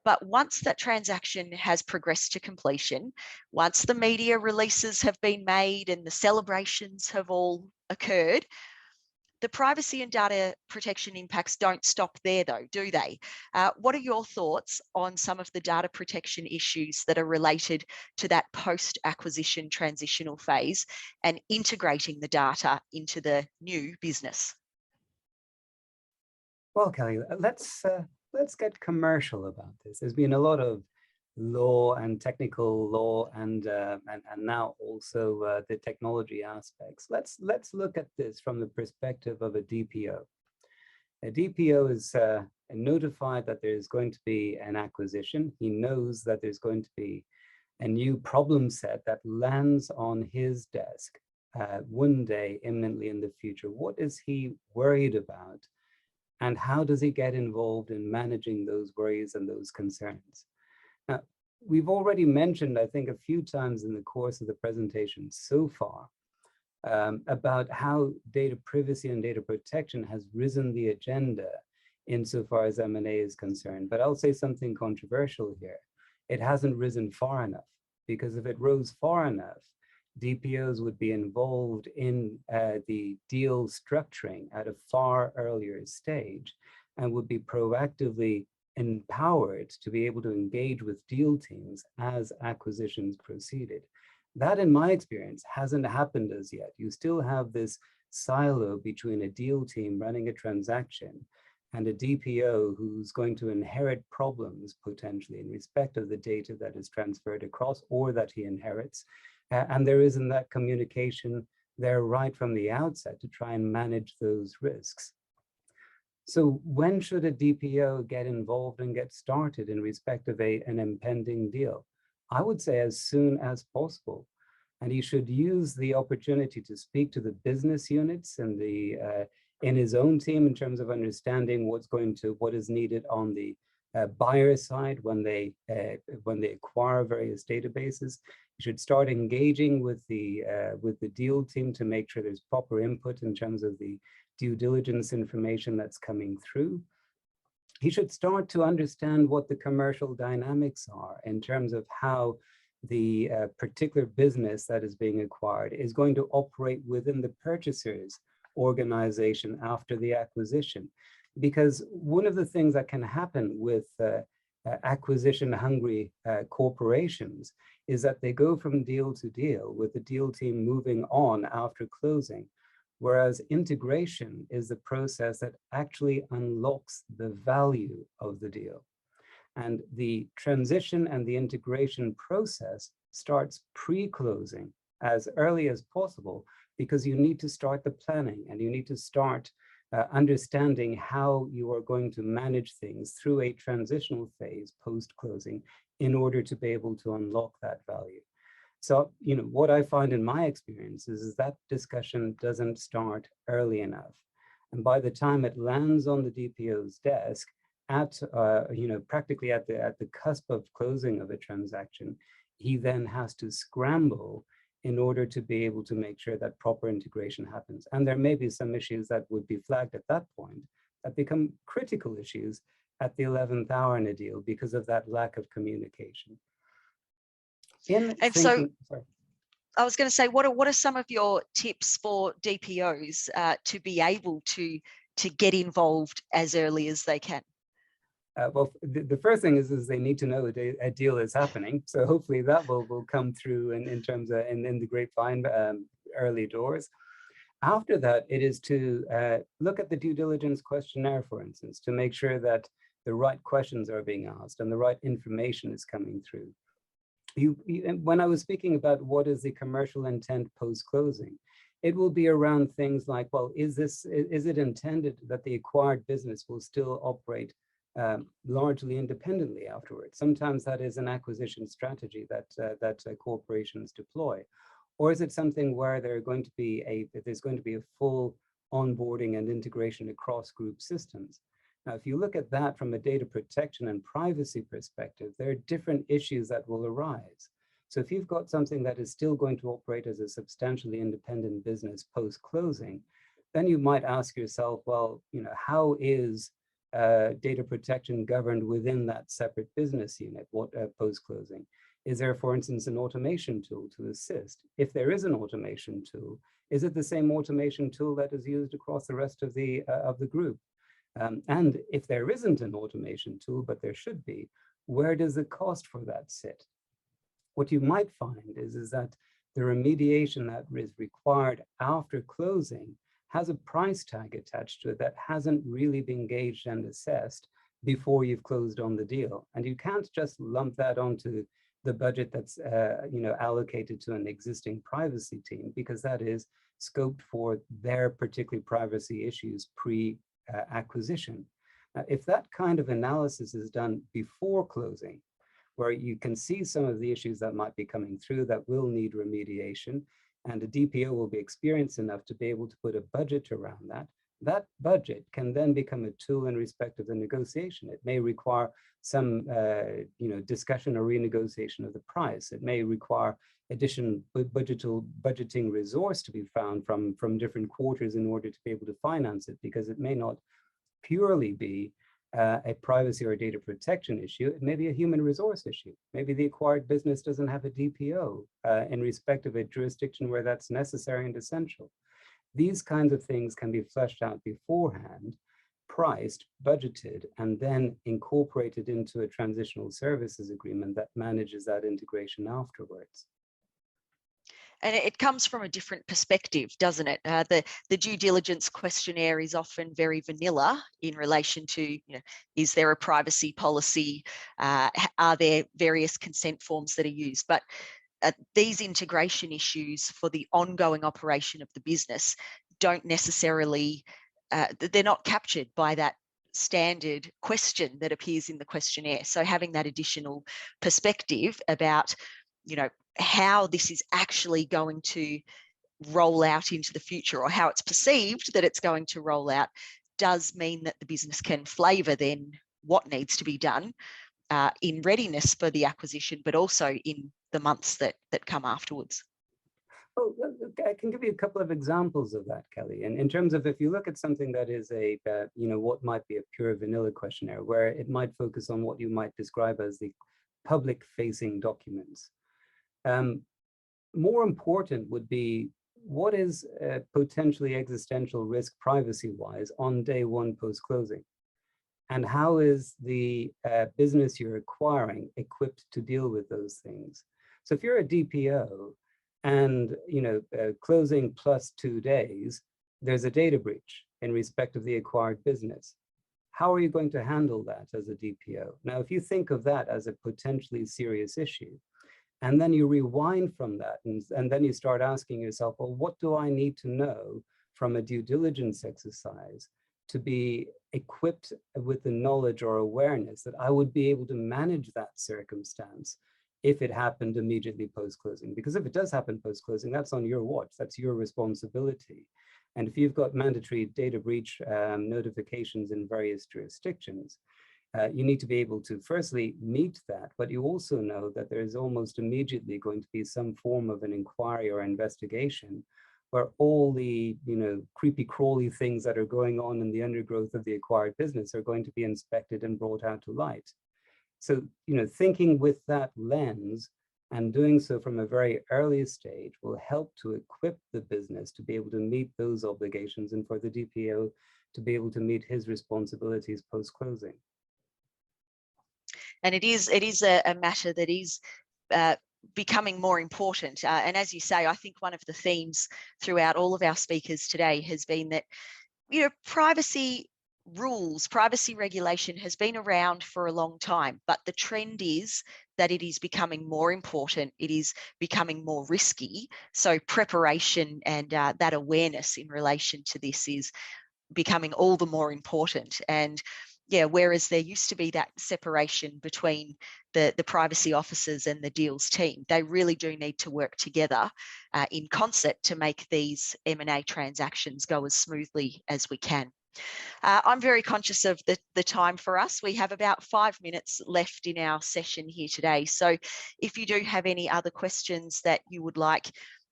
But once that transaction has progressed to completion, once the media releases have been made and the celebrations have all occurred, the privacy and data protection impacts don't stop there though, do they? What are your thoughts on some of the data protection issues that are related to that post-acquisition transitional phase and integrating the data into the new business? Well, Kelly, let's get commercial about this. There's been a lot of law and technical law and now also the technology aspects. Let's look at this from the perspective of a DPO. A DPO is notified that there's going to be an acquisition. He knows that there's going to be a new problem set that lands on his desk one day imminently in the future. What is he worried about? And how does he get involved in managing those worries and those concerns? Now, we've already mentioned, I think, a few times in the course of the presentation so far about how data privacy and data protection has risen the agenda insofar as M&A is concerned. But I'll say something controversial here. It hasn't risen far enough, because if it rose far enough, DPOs would be involved in the deal structuring at a far earlier stage and would be proactively empowered to be able to engage with deal teams as acquisitions proceeded. That, in my experience, hasn't happened as yet. You still have this silo between a deal team running a transaction and a DPO who's going to inherit problems potentially in respect of the data that is transferred across or that he inherits. And there isn't that communication there right from the outset to try and manage those risks. So when should a DPO get involved and get started in respect of an impending deal? I would say as soon as possible. And he should use the opportunity to speak to the business units and in his own team in terms of understanding what is needed on the buyer side when they acquire various databases. You should start engaging with the deal team to make sure there's proper input in terms of the due diligence information that's coming through. He should start to understand what the commercial dynamics are in terms of how the particular business that is being acquired is going to operate within the purchaser's organization after the acquisition. Because one of the things that can happen with acquisition-hungry corporations is that they go from deal to deal with the deal team moving on after closing, whereas integration is the process that actually unlocks the value of the deal. And the transition and the integration process starts pre-closing as early as possible, because you need to start the planning and you need to start understanding how you are going to manage things through a transitional phase post-closing in order to be able to unlock that value. So, what I find in my experience is that discussion doesn't start early enough. And by the time it lands on the DPO's desk at, practically at the cusp of closing of a transaction, he then has to scramble in order to be able to make sure that proper integration happens. And there may be some issues that would be flagged at that point that become critical issues at the 11th hour in a deal because of that lack of communication. I was going to say, what are some of your tips for DPOs to be able to get involved as early as they can? Well, the first thing is they need to know a deal is happening. So hopefully that will come through in terms of in the grapevine early doors. After that, it is to look at the due diligence questionnaire, for instance, to make sure that the right questions are being asked and the right information is coming through. When I was speaking about what is the commercial intent post-closing, it will be around things like, well, is it intended that the acquired business will still operate largely independently afterwards? Sometimes that is an acquisition strategy that corporations deploy. Or is it something where there's going to be a full onboarding and integration across group systems? Now, if you look at that from a data protection and privacy perspective, there are different issues that will arise. So if you've got something that is still going to operate as a substantially independent business post-closing, then you might ask yourself, well, how is data protection governed within that separate business unit post-closing? Is there, for instance, an automation tool to assist? If there is an automation tool, is it the same automation tool that is used across the rest of the group? And if there isn't an automation tool, but there should be, where does the cost for that sit? What you might find is that the remediation that is required after closing has a price tag attached to it that hasn't really been gauged and assessed before you've closed on the deal. And you can't just lump that onto the budget that's allocated to an existing privacy team, because that is scoped for their particular privacy issues pre-acquisition. If that kind of analysis is done before closing, where you can see some of the issues that might be coming through that will need remediation, and the DPO will be experienced enough to be able to put a budget around that, that budget can then become a tool in respect of the negotiation. It may require some discussion or renegotiation of the price. It may require additional budgeting resource to be found from different quarters in order to be able to finance it, because it may not purely be a privacy or data protection issue. It may be a human resource issue. Maybe the acquired business doesn't have a DPO in respect of a jurisdiction where that's necessary and essential. These kinds of things can be fleshed out beforehand, priced, budgeted, and then incorporated into a transitional services agreement that manages that integration afterwards. And it comes from a different perspective, doesn't it? The due diligence questionnaire is often very vanilla in relation to, is there a privacy policy? Are there various consent forms that are used? But these integration issues for the ongoing operation of the business don't necessarily, they're not captured by that standard question that appears in the questionnaire. So having that additional perspective about, how this is actually going to roll out into the future, or how it's perceived that it's going to roll out, does mean that the business can flavour then what needs to be done in readiness for the acquisition, but also in the months that come afterwards. Well, I can give you a couple of examples of that, Kelly. And in terms of, if you look at something that is a, what might be a pure vanilla questionnaire, where it might focus on what you might describe as the public-facing documents. More important would be, what is potentially existential risk privacy-wise on day one post-closing? And how is the business you're acquiring equipped to deal with those things? So if you're a DPO and closing plus 2 days, there's a data breach in respect of the acquired business. How are you going to handle that as a DPO? Now, if you think of that as a potentially serious issue, and then you rewind from that, and then you start asking yourself, well, what do I need to know from a due diligence exercise to be equipped with the knowledge or awareness that I would be able to manage that circumstance if it happened immediately post-closing? Because if it does happen post-closing, that's on your watch, that's your responsibility. And if you've got mandatory data breach notifications in various jurisdictions, you need to be able to firstly meet that, but you also know that there is almost immediately going to be some form of an inquiry or investigation where all the creepy crawly things that are going on in the undergrowth of the acquired business are going to be inspected and brought out to light. So thinking with that lens and doing so from a very early stage will help to equip the business to be able to meet those obligations and for the DPO to be able to meet his responsibilities post-closing. And it is a matter that is becoming more important. And as you say, I think one of the themes throughout all of our speakers today has been that, privacy rules, privacy regulation has been around for a long time, but the trend is that it is becoming more important. It is becoming more risky. So preparation and that awareness in relation to this is becoming all the more important. And yeah, whereas there used to be that separation between the privacy officers and the deals team, they really do need to work together in concert to make these M&A transactions go as smoothly as we can. I'm very conscious of the time for us. We have about 5 minutes left in our session here today. So if you do have any other questions that you would like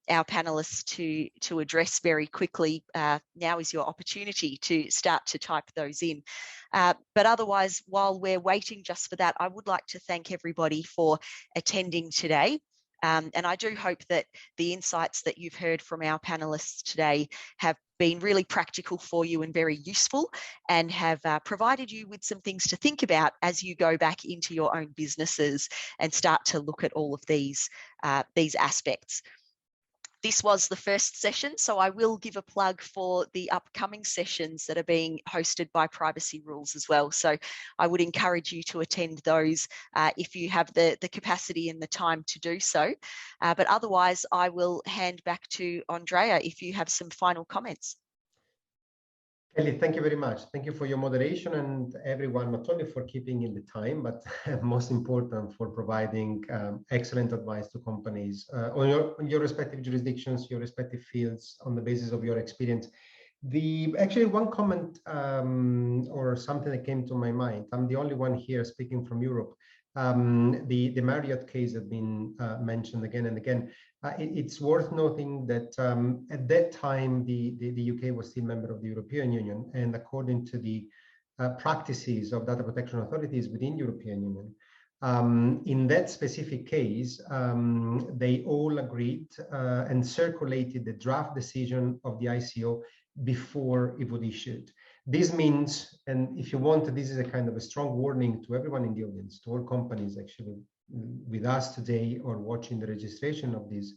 our panelists to address very quickly, now is your opportunity to start to type those in. But otherwise, while we're waiting just for that, I would like to thank everybody for attending today. And I do hope that the insights that you've heard from our panelists today have been really practical for you and very useful, and have provided you with some things to think about as you go back into your own businesses and start to look at all of these aspects. This was the first session, so I will give a plug for the upcoming sessions that are being hosted by PrivacyRules as well. So I would encourage you to attend those if you have the capacity and the time to do so. But otherwise, I will hand back to Andrea if you have some final comments. Kelly, thank you very much. Thank you for your moderation, and everyone, not only for keeping in the time, but most important, for providing excellent advice to companies on your respective jurisdictions, your respective fields, on the basis of your experience. Actually, one comment or something that came to my mind. I'm the only one here speaking from Europe. The Marriott case has been mentioned again and again. It's worth noting that at that time, the UK was still a member of the European Union, and according to the practices of data protection authorities within the European Union, in that specific case, they all agreed and circulated the draft decision of the ICO before it was issued. This means, and if you want, this is a kind of a strong warning to everyone in the audience, to all companies actually with us today or watching the registration of this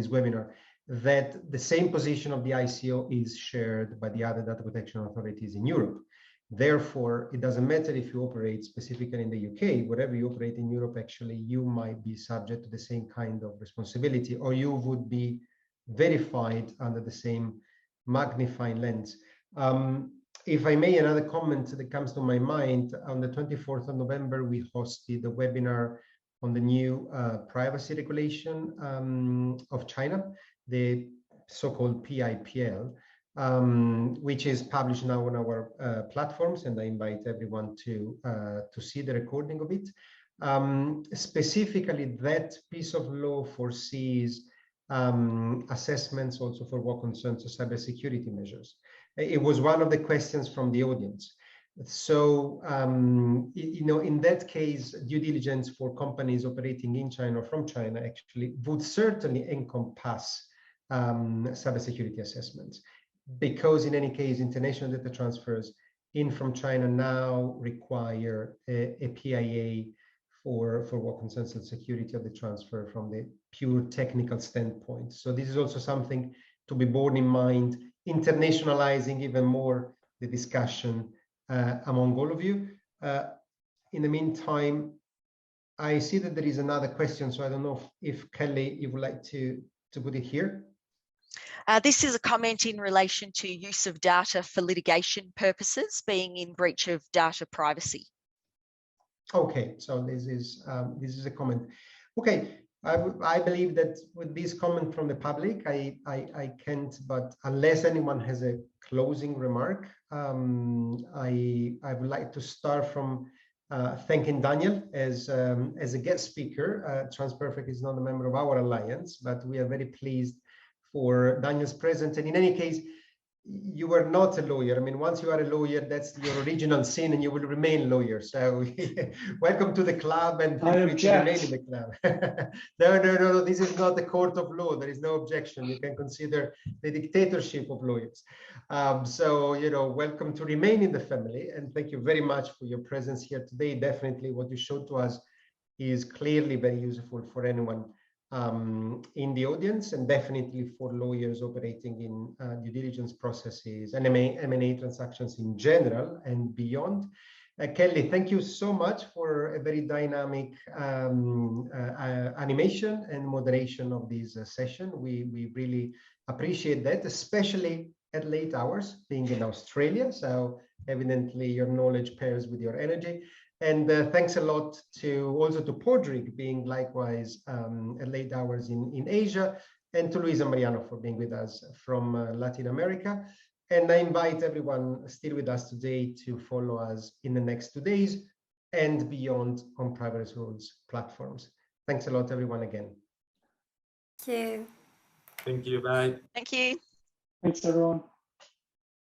webinar, that the same position of the ICO is shared by the other data protection authorities in Europe. Therefore, it doesn't matter if you operate specifically in the UK, wherever you operate in Europe, actually, you might be subject to the same kind of responsibility, or you would be verified under the same magnifying lens. If I may, another comment that comes to my mind, on the 24th of November, we hosted a webinar on the new privacy regulation of China, the so-called PIPL, which is published now on our platforms, and I invite everyone to see the recording of it. Specifically, that piece of law foresees assessments also for what concerns cybersecurity measures. It was one of the questions from the audience. So, in that case, due diligence for companies operating in China or from China actually would certainly encompass cybersecurity assessments, because in any case, international data transfers in from China now require a PIA for what concerns the security of the transfer from the pure technical standpoint. So this is also something to be borne in mind, internationalizing even more the discussion among all of you. In the meantime, I see that there is another question, so I don't know if Kelly, you would like to put it here. This is a comment in relation to use of data for litigation purposes being in breach of data privacy. Okay, so this is a comment. Okay, I believe that with this comment from the public, I can't, but unless anyone has a closing remark, I would like to start from thanking Daniel as a guest speaker. TransPerfect is not a member of our alliance, but we are very pleased for Daniel's presence. And in any case, you are not a lawyer. I mean, once you are a lawyer, that's your original sin, and you will remain lawyer. So welcome to the club, and feel free to remain in the club. No, this is not the court of law. There is no objection. You can consider the dictatorship of lawyers. So, you know, welcome to remain in the family, and thank you very much for your presence here today. Definitely what you showed to us is clearly very useful for anyone in the audience, and definitely for lawyers operating in due diligence processes and M&A transactions in general and beyond. Kelly, thank you so much for a very dynamic animation and moderation of this session. We really appreciate that, especially at late hours, being in Australia. So evidently your knowledge pairs with your energy. And thanks a lot also to Pádraig, being likewise at late hours in Asia, and to Luiza and Mariano for being with us from Latin America. And I invite everyone still with us today to follow us in the next 2 days and beyond on PrivacyRules platforms. Thanks a lot, everyone, again. Thank you. Thank you. Bye. Thank you. Thanks, everyone.